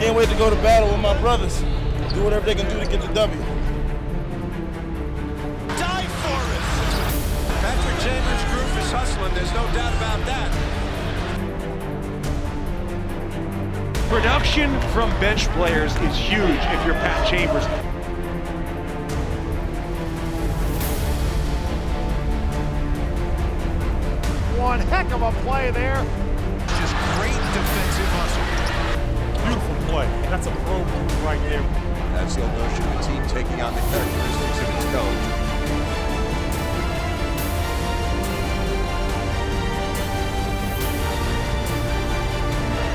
can't wait to go to battle with my brothers. Do whatever they can do to get the W. Die for it! Patrick Chambers' group is hustling, there's no doubt about that. Production from bench players is huge if you're Pat Chambers. One heck of a play there. Just great defensive hustle. Beautiful play. That's a pro move right there. That's the old notion of the team taking on the characteristics of its coach.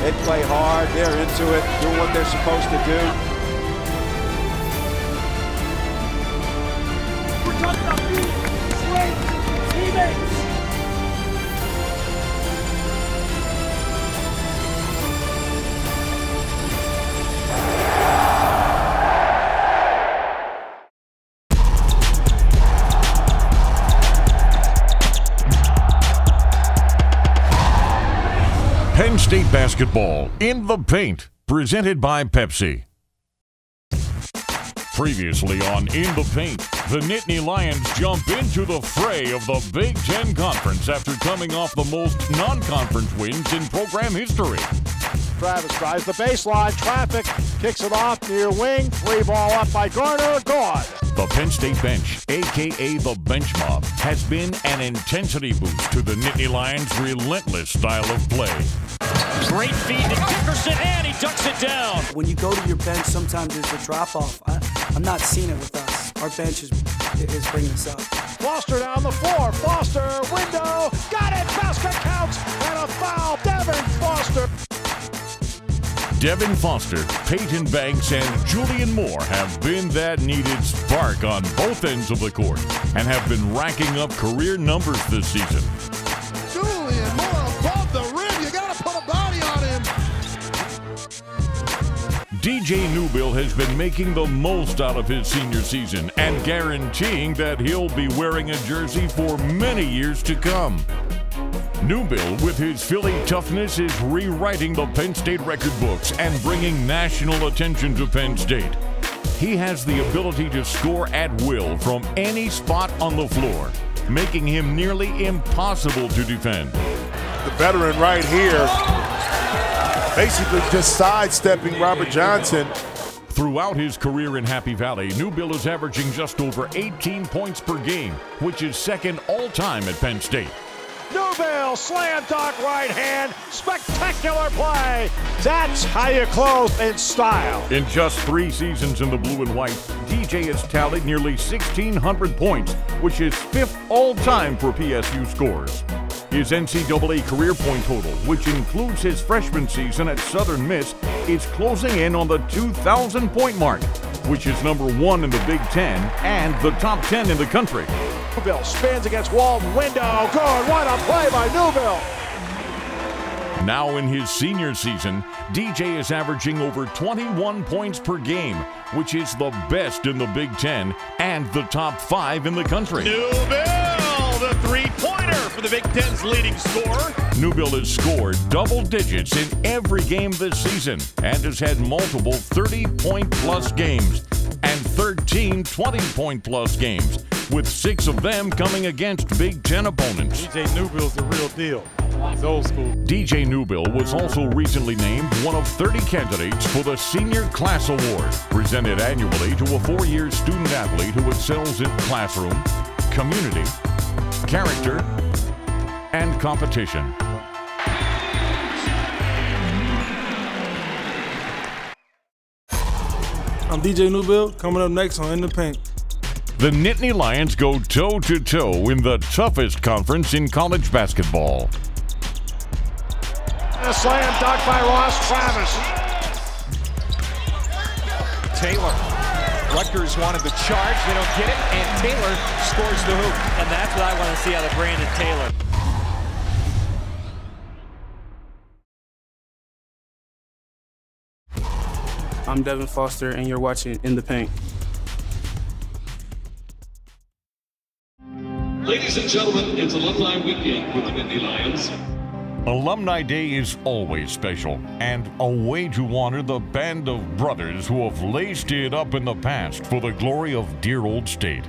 They play hard, they're into it, doing what they're supposed to do. We're talking about being great teammates. Penn State basketball in the paint, presented by Pepsi. Previously on In the Paint, the Nittany Lions jump into the fray of the Big Ten Conference after coming off the most non-conference wins in program history. Travis drives the baseline, traffic, kicks it off near wing, three ball up by Garner, gone. The Penn State bench, a.k.a. the bench mob, has been an intensity boost to the Nittany Lions' relentless style of play. Great feed to Dickerson, and he ducks it down. When you go to your bench, sometimes there's a drop-off. I'm not seeing it with us. Our bench is bringing us up. Foster down the floor, Foster, window, got it, basket counts, and a foul, Devin Foster. Devin Foster, Peyton Banks, and Julian Moore have been that needed spark on both ends of the court and have been racking up career numbers this season. Julian Moore above the rim. You got to put a body on him. DJ Newbill has been making the most out of his senior season and guaranteeing that he'll be wearing a jersey for many years to come. Newbill, with his Philly toughness, is rewriting the Penn State record books and bringing national attention to Penn State. He has the ability to score at will from any spot on the floor, making him nearly impossible to defend. The veteran right here, basically just sidestepping Robert Johnson. Throughout his career in Happy Valley, Newbill is averaging just over 18 points per game, which is second all-time at Penn State. Newbill, slam dunk right hand, spectacular play. That's how you close in style. In just 3 seasons in the blue and white, DJ has tallied nearly 1,600 points, which is 5th all-time for PSU scores. His NCAA career point total, which includes his freshman season at Southern Miss, is closing in on the 2,000-point mark, which is number 1 in the Big Ten and the top 10 in the country. Newbill spins against Walton, window, good, what a play by Newbill. Now in his senior season, DJ is averaging over 21 points per game, which is the best in the Big Ten and the top 5 in the country. Newbill, the three-pointer for the Big Ten's leading scorer. Newbill has scored double digits in every game this season and has had multiple 30-point-plus games and 13 20-point-plus games, with 6 of them coming against Big Ten opponents. DJ Newbill's the real deal. He's old school. DJ Newbill was also recently named one of 30 candidates for the Senior Class Award, presented annually to a 4-year student athlete who excels in classroom, community, character, and competition. I'm DJ Newbill, coming up next on In the Paint. The Nittany Lions go toe-to-toe in the toughest conference in college basketball. A slam dunk by Ross Travis. Taylor. Rutgers wanted the charge, they don't get it, and Taylor scores the hoop. And that's what I want to see out of Brandon Taylor. I'm Devin Foster, and you're watching In the Paint. Ladies and gentlemen, it's a alumni weekend with the Nittany Lions. Alumni Day is always special and a way to honor the band of brothers who have laced it up in the past for the glory of dear old state.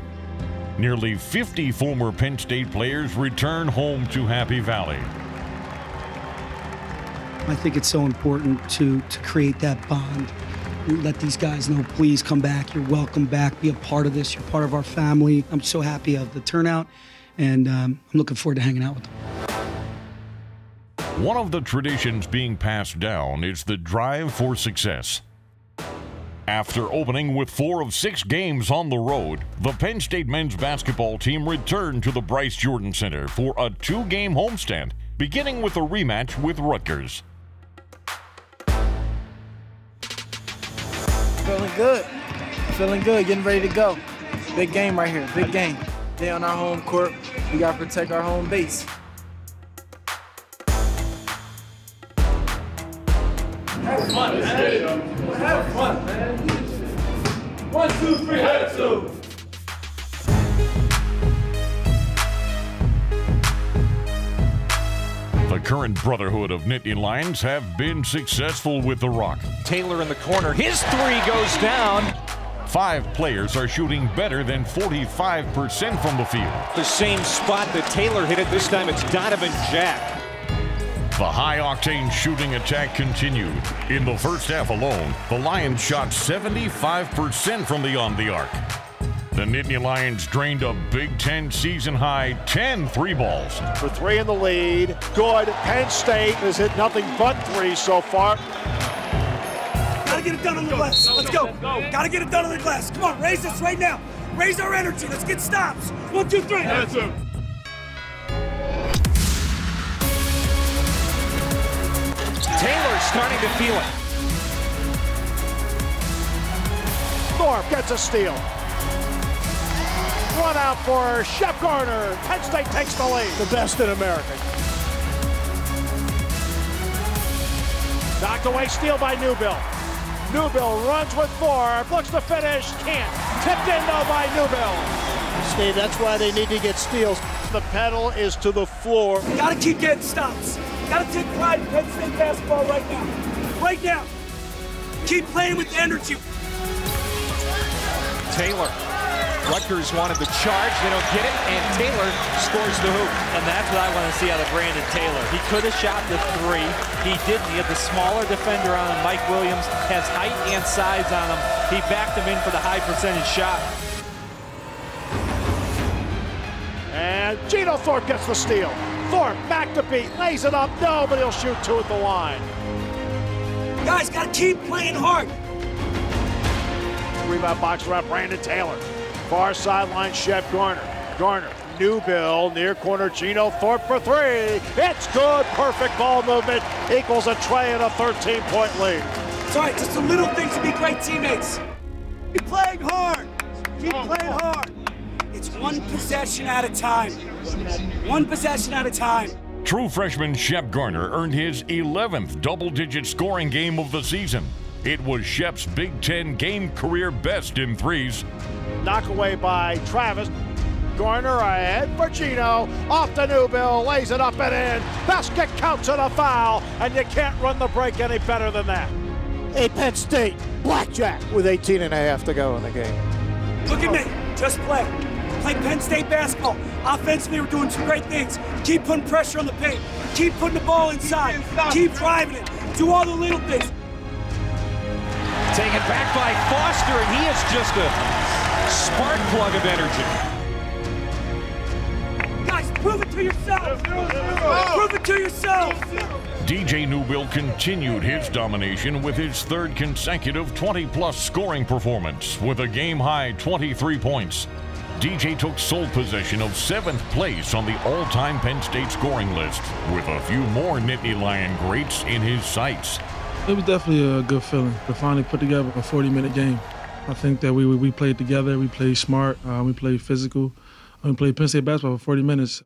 Nearly 50 former Penn State players return home to Happy Valley. I think it's so important to create that bond. Let these guys know, please come back. You're welcome back. Be a part of this. You're part of our family. I'm so happy of the turnout, and I'm looking forward to hanging out with them. One of the traditions being passed down is the drive for success. After opening with 4 of 6 games on the road, the Penn State men's basketball team returned to the Bryce Jordan Center for a 2-game homestand, beginning with a rematch with Rutgers. Feeling good. Feeling good. Getting ready to go. Big game right here. Big game. They on our home court. We got to protect our home base. Have fun, man. Have fun, man. 1, 2, 3, have to. The current brotherhood of Nittany Lions have been successful with the rock. Taylor in the corner. His 3 goes down. 5 players are shooting better than 45% from the field. The same spot that Taylor hit it. This time it's Donovan Jack. The high-octane shooting attack continued. In the first half alone, the Lions shot 75% from beyond the arc. The Nittany Lions drained a Big Ten season-high 10 3-balls. For 3 in the lead. Good. Penn State has hit nothing but 3 so far. Gotta get it done on the glass. Let's go. Gotta get it done on the glass. Come on, raise this right now. Raise our energy. Let's get stops. 1, 2, 3. That's it. Taylor starting to feel it. Thorpe gets a steal. One out for Shep Garner. Penn State takes the lead. The best in America. Knocked away, steal by Newbill. Newbill runs with Thorpe, looks to finish, can't. Tipped in though by Newbill. Steve, that's why they need to get steals. The pedal is to the floor. Gotta keep getting stops. Gotta take pride in Penn State basketball right now. Right now. Keep playing with energy. Taylor. Rutgers wanted the charge. They don't get it, and Taylor scores the hoop. And that's what I want to see out of Brandon Taylor. He could have shot the 3. He didn't. He had the smaller defender on him. Mike Williams has height and size on him. He backed him in for the high percentage shot. And Gino Thorpe gets the steal. Thorpe back to beat, lays it up. No, but he'll shoot 2 at the line. Guys, gotta keep playing hard. Rebound box around Brandon Taylor. Far sideline, Shep Garner. Garner, Newbill, near corner, Gino Thorpe for 3. It's good, perfect ball movement. Equals a tray and a 13-point lead. It's all right, just the little things to be great teammates. Keep playing hard. Keep playing hard. It's 1 possession at a time. 1 possession at a time. True freshman Shep Garner earned his 11th double-digit scoring game of the season. It was Shep's Big Ten game career best in 3s. Knock away by Travis. Garner ahead for Gino. Off to Newbill, lays it up and in. Basket counts and a foul, and you can't run the break any better than that. A Penn State blackjack with 18.5 to go in the game. Look at me, just play. Play Penn State basketball. Offensively, we're doing some great things. Keep putting pressure on the paint. Keep putting the ball inside. Keep driving it. Do all the little things. Taken back by Foster, and he is just a spark plug of energy. Guys, prove it to yourself. Prove it to yourself. DJ Newbill continued his domination with his 3rd consecutive 20-plus scoring performance with a game-high 23 points. DJ took sole possession of 7th place on the all-time Penn State scoring list, with a few more Nittany Lion greats in his sights. It was definitely a good feeling to finally put together a 40-minute game. I think that we played together, we played smart, we played physical, we played Penn State basketball for 40 minutes.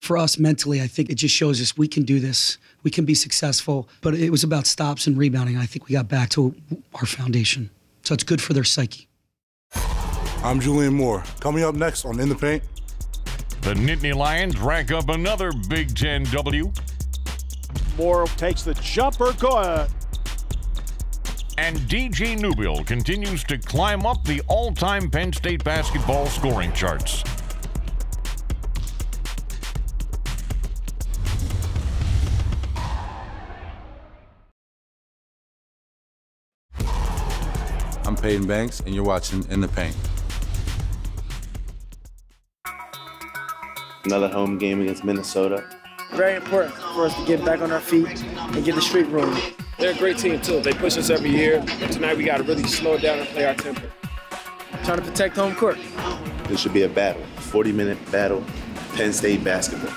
For us mentally, I think it just shows us we can do this. We can be successful, but it was about stops and rebounding. I think we got back to our foundation. So it's good for their psyche. I'm Julian Moore. Coming up next on In the Paint. The Nittany Lions rack up another Big Ten W. Moore takes the jumper, good. And DJ Newbill continues to climb up the all-time Penn State basketball scoring charts. I'm Peyton Banks, and you're watching In the Paint. Another home game against Minnesota. Very important for us to get back on our feet and get the streak rolling. They're a great team, too. They push us every year. But tonight, we got to really slow it down and play our tempo. Trying to protect home court. This should be a battle, 40-minute battle, Penn State basketball.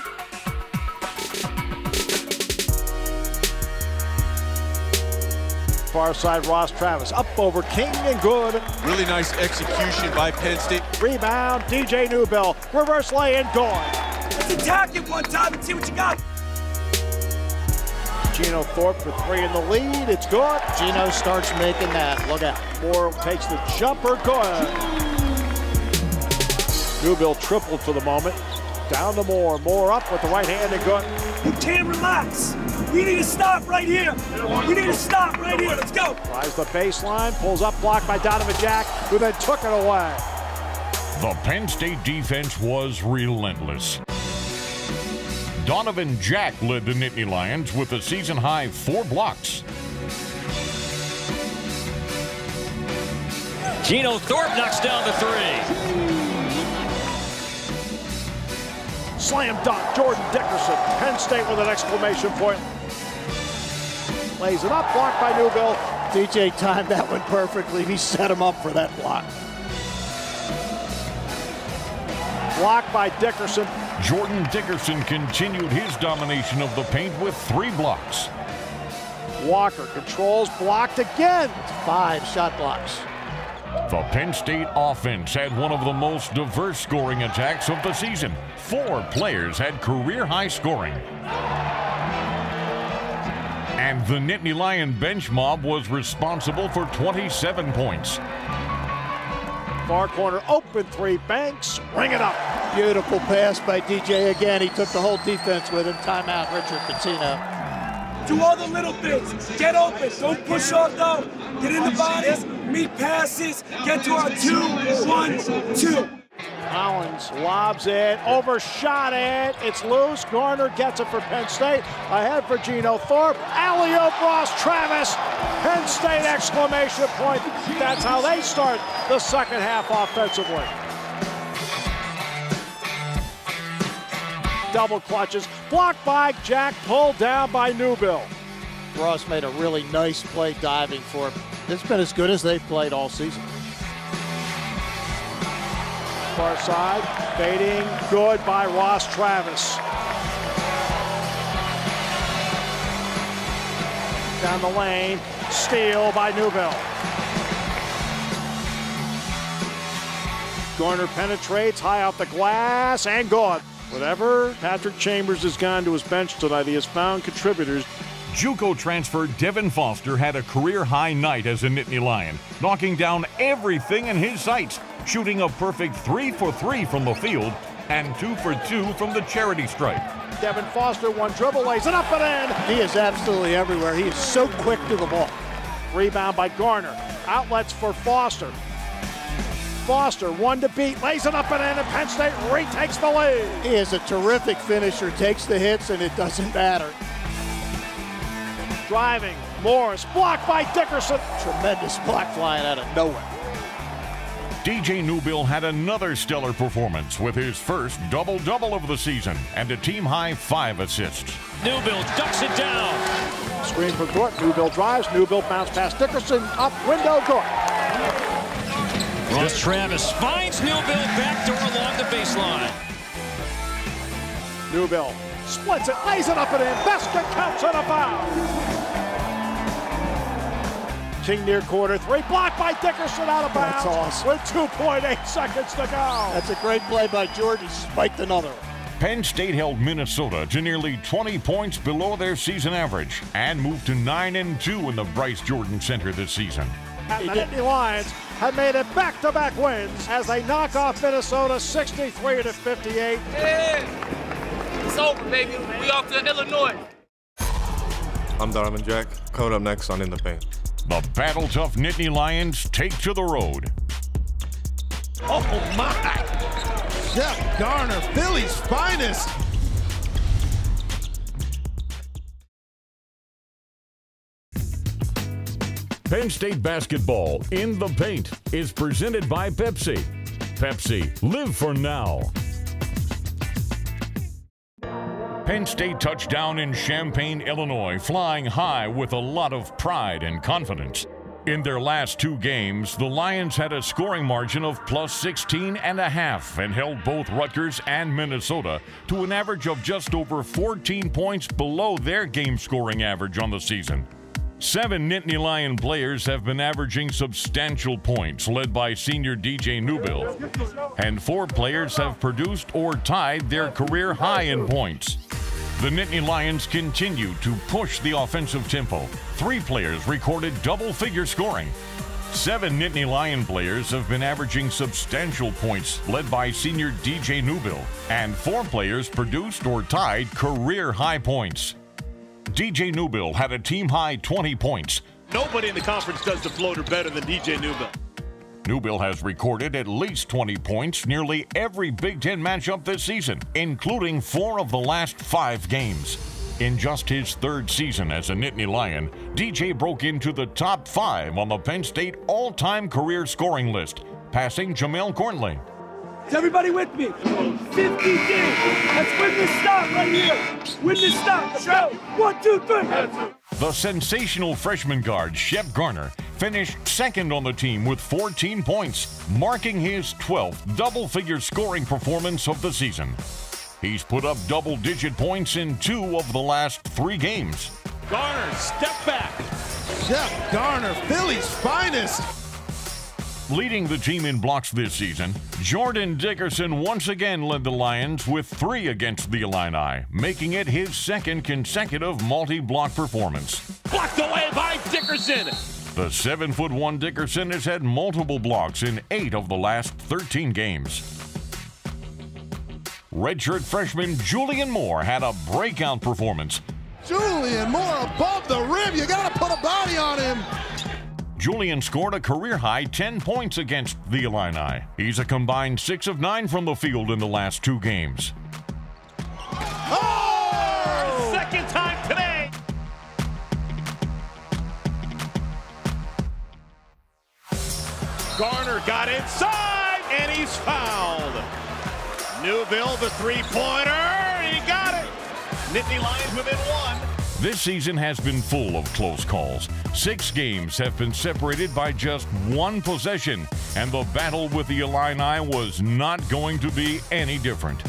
Far side, Ross Travis up over King and good. Really nice execution by Penn State. Rebound, DJ Newbill. Reverse lay in, good. Let's attack it one time and see what you got. Gino Thorpe for three in the lead. It's good. Gino starts making that. Look out. Moore takes the jumper, good. Newbill tripled for the moment. Down to Moore. Moore up with the right hand and good. You can't relax. We need to stop right here. We need to stop right here. Let's go. Tries the baseline, pulls up, blocked by Donovan Jack, who then took it away. The Penn State defense was relentless. Donovan Jack led the Nittany Lions with a season-high 4 blocks. Gino Thorpe knocks down the 3. Slam dunk, Jordan Dickerson. Penn State with an exclamation point. Lays it up, blocked by Newbill. DJ timed that one perfectly. He set him up for that block. Blocked by Dickerson. Jordan Dickerson continued his domination of the paint with 3 blocks. Walker controls, blocked again. 5 shot blocks. The Penn State offense had one of the most diverse scoring attacks of the season. 4 players had career-high scoring. And the Nittany Lion bench mob was responsible for 27 points. Far corner, open 3, Banks, ring it up. Beautiful pass by DJ again. He took the whole defense with him. Timeout, Richard Pitino. Do all the little things. Get open. Don't push off, though. Get in the bodies. Meet passes. Get to our 2-1-2. Collins lobs it, overshot it. It's loose. Garner gets it for Penn State. Ahead for Gino Thorpe. Alley-oop, Ross Travis. Penn State exclamation point. That's how they start the second half offensively. Double clutches. Blocked by Jack, pulled down by Newbill. Ross made a really nice play diving for him. It's been as good as they've played all season. Far side, fading, good by Ross Travis. Down the lane, steal by Newbill. Garner penetrates, high off the glass, and good. Whatever Patrick Chambers has gone to his bench tonight, he has found contributors. JUCO transfer Devin Foster had a career-high night as a Nittany Lion, knocking down everything in his sights, shooting a perfect 3 for 3 from the field and 2 for 2 from the charity stripe. Devin Foster, one dribble, lays it up and in. He is absolutely everywhere. He is so quick to the ball. Rebound by Garner. Outlets for Foster. Foster, one to beat, lays it up and in, and Penn State retakes the lead. He is a terrific finisher, takes the hits, and it doesn't matter. Driving, Morris, blocked by Dickerson. Tremendous block flying out of nowhere. DJ Newbill had another stellar performance with his first double-double of the season and a team-high 5 assists. Newbill ducks it down. Screen for Gort, Newbill drives, Newbill bounce past Dickerson, up window, Gort. Ross Travis finds Newbill backdoor along the baseline. Newbill splits it, lays it up and in. Basket counts and a foul. King near quarter 3, blocked by Dickerson, out of bounds. That's awesome. With 2.8 seconds to go. That's a great play by George. He spiked another one. Penn State held Minnesota to nearly 20 points below their season average and moved to 9-2 in the Bryce Jordan Center this season. And the Nittany Lions have made it back-to-back wins as they knock off Minnesota 63-58. Yeah. It's over, baby. We off to Illinois. I'm Donovan Jack. Coming up next on In the Paint. The battle-tough Nittany Lions take to the road. Oh, my! Jeff Garner, Philly's finest. Penn State basketball in the paint is presented by Pepsi. Pepsi, live for now. Penn State touchdown in Champaign, Illinois, flying high with a lot of pride and confidence. In their last two games, the Lions had a scoring margin of plus 16.5 and held both Rutgers and Minnesota to an average of just over 14 points below their game scoring average on the season. 7 Nittany Lion players have been averaging substantial points, led by senior DJ Newbill. And 4 players have produced or tied their career high in points. The Nittany Lions continue to push the offensive tempo. 3 players recorded double-figure scoring. 7 Nittany Lion players have been averaging substantial points, led by senior DJ Newbill. And 4 players produced or tied career high points. DJ Newbill had a team-high 20 points. Nobody in the conference does the floater better than DJ Newbill. Newbill has recorded at least 20 points nearly every Big Ten matchup this season, including 4 of the last 5 games. In just his 3rd season as a Nittany Lion, DJ broke into the top 5 on the Penn State all-time career scoring list, passing Jamel Cornley. Is everybody with me? 50 games. Let's win this stop right here. Win this stop. Let's go. 1, 2, 3. The sensational freshman guard, Jeff Garner, finished 2nd on the team with 14 points, marking his 12th double-figure scoring performance of the season. He's put up double-digit points in 2 of the last 3 games. Garner, step back. Jeff Garner, Philly's finest. Leading the team in blocks this season, Jordan Dickerson once again led the Lions with 3 against the Illini, making it his 2nd consecutive multi-block performance. Blocked away by Dickerson. The 7'1" Dickerson has had multiple blocks in 8 of the last 13 games. Redshirt freshman Julian Moore had a breakout performance. Julian Moore above the rim. You got to put a body on him. Julian scored a career-high 10 points against the Illini. He's a combined 6 of 9 from the field in the last 2 games. Oh! 2nd time today! Garner got inside, and he's fouled. Newbill, the 3-pointer, he got it! Nittany Lions within 1. This season has been full of close calls. 6 games have been separated by just 1 possession, and the battle with the Illini was not going to be any different.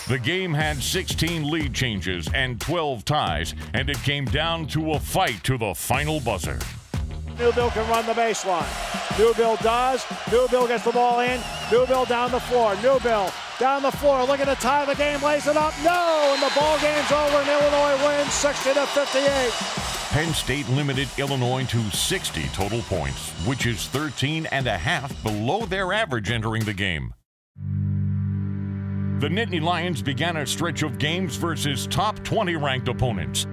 The game had 16 lead changes and 12 ties, and it came down to a fight to the final buzzer. Newbill can run the baseline. Newbill does. Newbill gets the ball in. Newbill down the floor. Newbill down the floor, looking to tie the game, lays it up. No, and the ball game's over, and Illinois wins 60-58. Penn State limited Illinois to 60 total points, which is 13.5 below their average entering the game. The Nittany Lions began a stretch of games versus top 20 ranked opponents.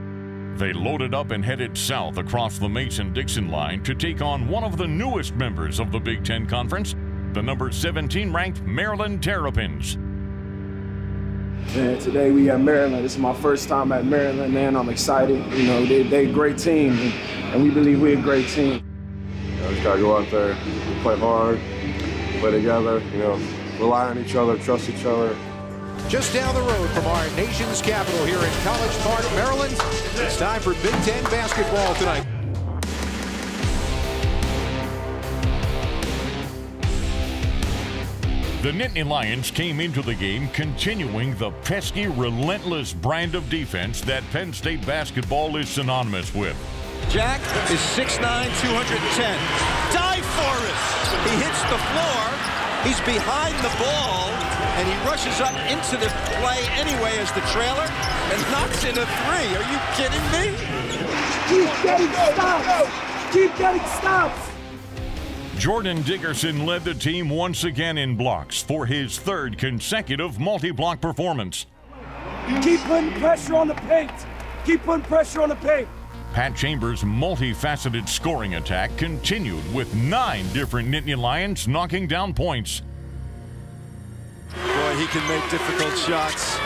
They loaded up and headed south across the Mason-Dixon line to take on one of the newest members of the Big Ten Conference, the number 17 ranked Maryland Terrapins. Man, today we at Maryland. This is my first time at Maryland, man. I'm excited. You know, they a great team, and we believe we're a great team. You know, just gotta go out there, play hard, play together, you know, rely on each other, trust each other. Just down the road from our nation's capital here in College Park, Maryland, it's time for Big Ten basketball tonight. The Nittany Lions came into the game continuing the pesky, relentless brand of defense that Penn State basketball is synonymous with. Jack is 6'9", 210. Dive for it! He hits the floor. He's behind the ball, and he rushes up into the play anyway as the trailer and knocks in a 3. Are you kidding me? Keep getting stops! Keep getting stops! Jordan Dickerson led the team once again in blocks for his 3rd consecutive multi-block performance. Keep putting pressure on the paint. Keep putting pressure on the paint. Pat Chambers' multifaceted scoring attack continued with 9 different Nittany Lions knocking down points. Boy, he can make difficult shots.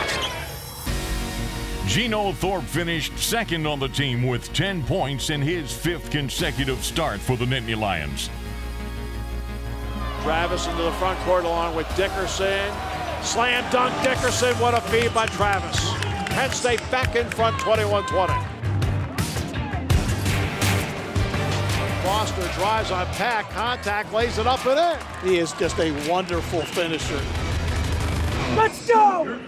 Geno Thorpe finished second on the team with 10 points in his 5th consecutive start for the Nittany Lions. Travis into the front court along with Dickerson. Slam dunk Dickerson. What a feed by Travis. Penn State back in front, 21-20. Foster drives on Pack, contact, lays it up and in. He is just a wonderful finisher. Let's go!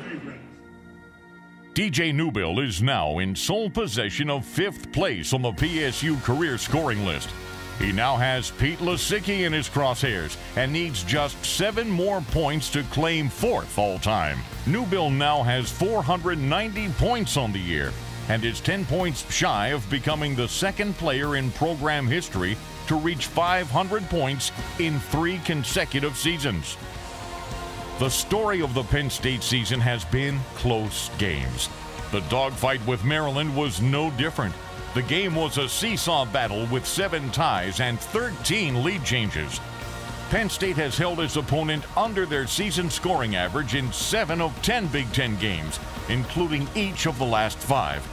DJ Newbill is now in sole possession of 5th place on the PSU career scoring list. He now has Pete Lasicki in his crosshairs and needs just 7 more points to claim 4th all-time. Newbill now has 490 points on the year and is 10 points shy of becoming the 2nd player in program history to reach 500 points in 3 consecutive seasons. The story of the Penn State season has been close games. The dogfight with Maryland was no different. The game was a seesaw battle with 7 ties and 13 lead changes. Penn State has held its opponent under their season scoring average in 7 of 10 Big Ten games, including each of the last 5.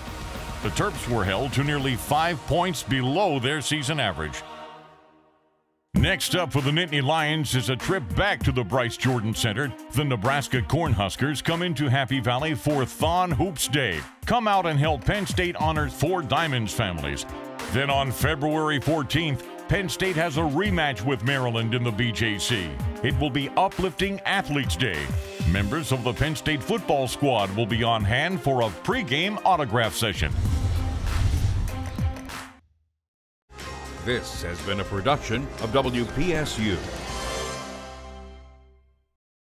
The Terps were held to nearly 5 points below their season average. Next up for the Nittany Lions is a trip back to the Bryce Jordan Center. The Nebraska Cornhuskers come into Happy Valley for Thon Hoops Day. Come out and help Penn State honor 4 Diamonds families. Then on February 14th, Penn State has a rematch with Maryland in the BJC. It will be Uplifting Athletes Day. Members of the Penn State football squad will be on hand for a pregame autograph session. This has been a production of WPSU.